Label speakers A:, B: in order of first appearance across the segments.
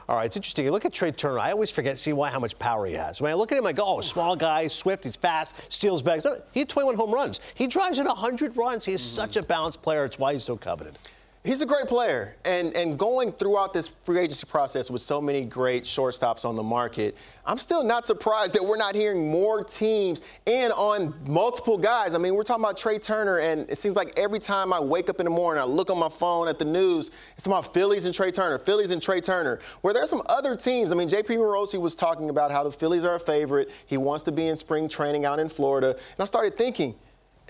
A: All right, it's interesting. You look at Trea Turner. I always forget, how much power he has. When I look at him, I go, oh, small guy, swift, he's fast, steals back. No, he had 21 home runs. He drives in 100 runs. He is such a balanced player. It's why he's so coveted.
B: He's a great player, and going throughout this free agency process with so many great shortstops on the market, I'm still not surprised that we're not hearing more teams in on multiple guys. I mean, we're talking about Trea Turner, and it seems like every time I wake up in the morning, I look on my phone at the news, it's about Phillies and Trea Turner, Phillies and Trea Turner, where there's some other teams. I mean, J.P. Morosi was talking about how the Phillies are a favorite. He wants to be in spring training out in Florida, and I started thinking,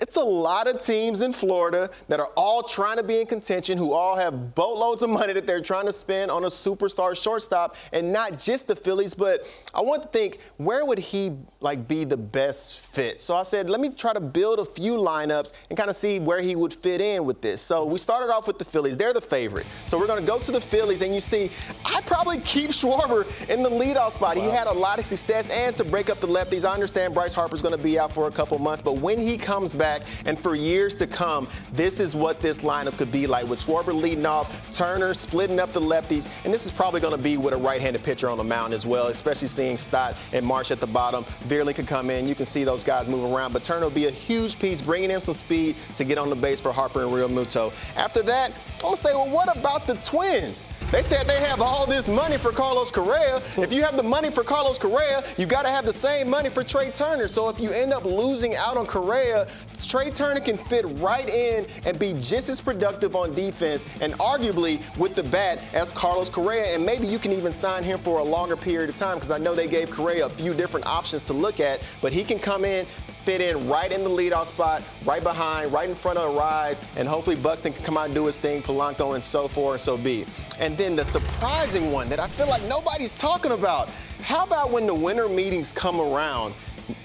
B: it's a lot of teams in Florida that are all trying to be in contention, who all have boatloads of money that they're trying to spend on a superstar shortstop, and not just the Phillies. But I want to think, where would he be the best fit? So I said, let me try to build a few lineups and kind of see where he would fit in with this. So we started off with the Phillies. They're the favorite. So we're going to go to the Phillies, and you see, I probably keep Schwarber in the leadoff spot. Wow. He had a lot of success, and to break up the lefties, I understand Bryce Harper's going to be out for a couple months, but when he comes back, and for years to come, this is what this lineup could be like, with Schwarber leading off, Turner splitting up the lefties, and this is probably going to be with a right-handed pitcher on the mound as well, especially seeing Stott and Marsh at the bottom. Veerling could come in. You can see those guys move around, but Turner will be a huge piece, bringing in some speed to get on the base for Harper and Real Muto. After that, I'm going to say, well, what about the Twins? They said they have all this money for Carlos Correa. If you have the money for Carlos Correa, you got to have the same money for Trea Turner. So if you end up losing out on Correa, Trea Turner can fit right in and be just as productive on defense and arguably with the bat as Carlos Correa. And maybe you can even sign him for a longer period of time, because I know they gave Correa a few different options to look at, but he can come in, fit in right in the leadoff spot, right behind, right in front of Rise, and hopefully Buxton can come out and do his thing, Polanco, and so forth and so be. And then the surprising one that I feel like nobody's talking about, how about when the winter meetings come around,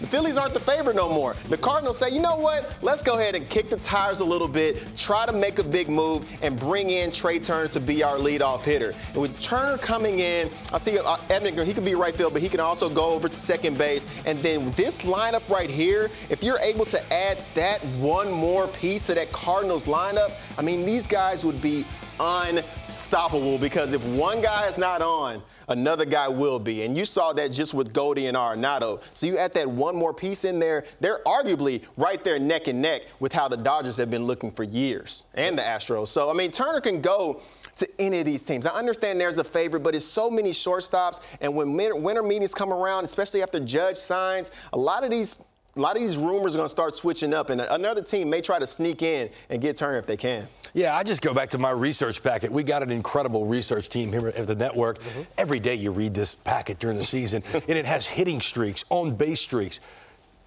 B: the Phillies aren't the favorite no more. The Cardinals say, you know what? Let's go ahead and kick the tires a little bit, try to make a big move, and bring in Trea Turner to be our leadoff hitter. And with Turner coming in, I see Evan, he can be right field, but he can also go over to second base. And then this lineup right here, if you're able to add that one more piece to that Cardinals lineup, I mean, these guys would be unstoppable, because if one guy is not on, another guy will be. And you saw that just with Goldie and Arenado. So you add that one more piece in there, they're arguably right there neck and neck with how the Dodgers have been looking for years, and the Astros. So, I mean, Turner can go to any of these teams. I understand there's a favorite, but it's so many shortstops, and when winter meetings come around, especially after Judge signs, a lot of these rumors are going to start switching up, and another team may try to sneak in and get Turner if they can.
C: Yeah, I just go back to my research packet. We got an incredible research team here at the network. Every day you read this packet during the season, and it has hitting streaks, on-base streaks.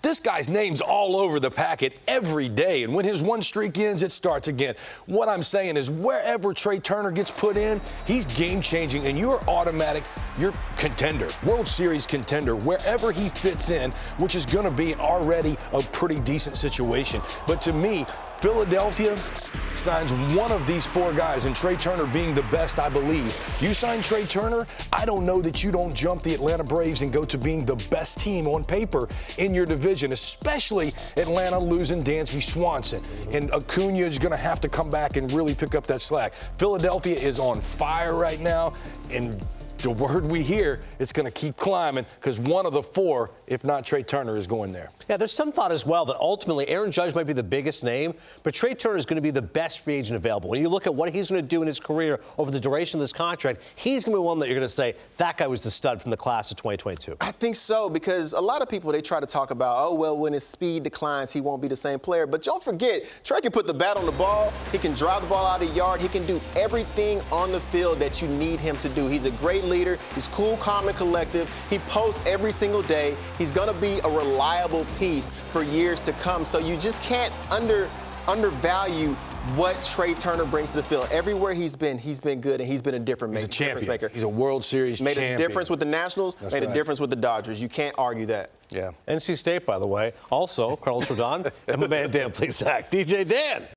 C: This guy's name's all over the packet every day, and when his one streak ends, it starts again. What I'm saying is, wherever Trea Turner gets put in, he's game-changing, and you're automatic. You're contender, World Series contender, wherever he fits in, which is going to be already a pretty decent situation. But to me, Philadelphia signs one of these four guys, and Trea Turner being the best, I believe. You sign Trea Turner, I don't know that you don't jump the Atlanta Braves and go to being the best team on paper in your division, especially Atlanta losing Dansby Swanson. And Acuna is going to have to come back and really pick up that slack. Philadelphia is on fire right now, and the word we hear, it's going to keep climbing, because one of the four, if not Trea Turner, is going there.
A: Yeah, there's some thought as well that ultimately Aaron Judge might be the biggest name, but Trea Turner is going to be the best free agent available. When you look at what he's going to do in his career over the duration of this contract, he's going to be one that you're going to say, that guy was the stud from the class of 2022.
B: I think so, because a lot of people, they try to talk about, oh, well, when his speed declines, he won't be the same player. But don't forget, Trea can put the bat on the ball, he can drive the ball out of the yard, he can do everything on the field that you need him to do. He's a great leader. He's cool, calm, and collective. He posts every single day. He's going to be a reliable piece for years to come. So you just can't undervalue what Trea Turner brings to the field. Everywhere he's been good, and he's been a difference maker.
C: He's a World Series champion.
B: Made a difference with the Nationals, made a difference with the Dodgers. You can't argue that.
A: Yeah. NC State, by the way. Also, Carlos Rodon and my man Dan Plesac. DJ Dan.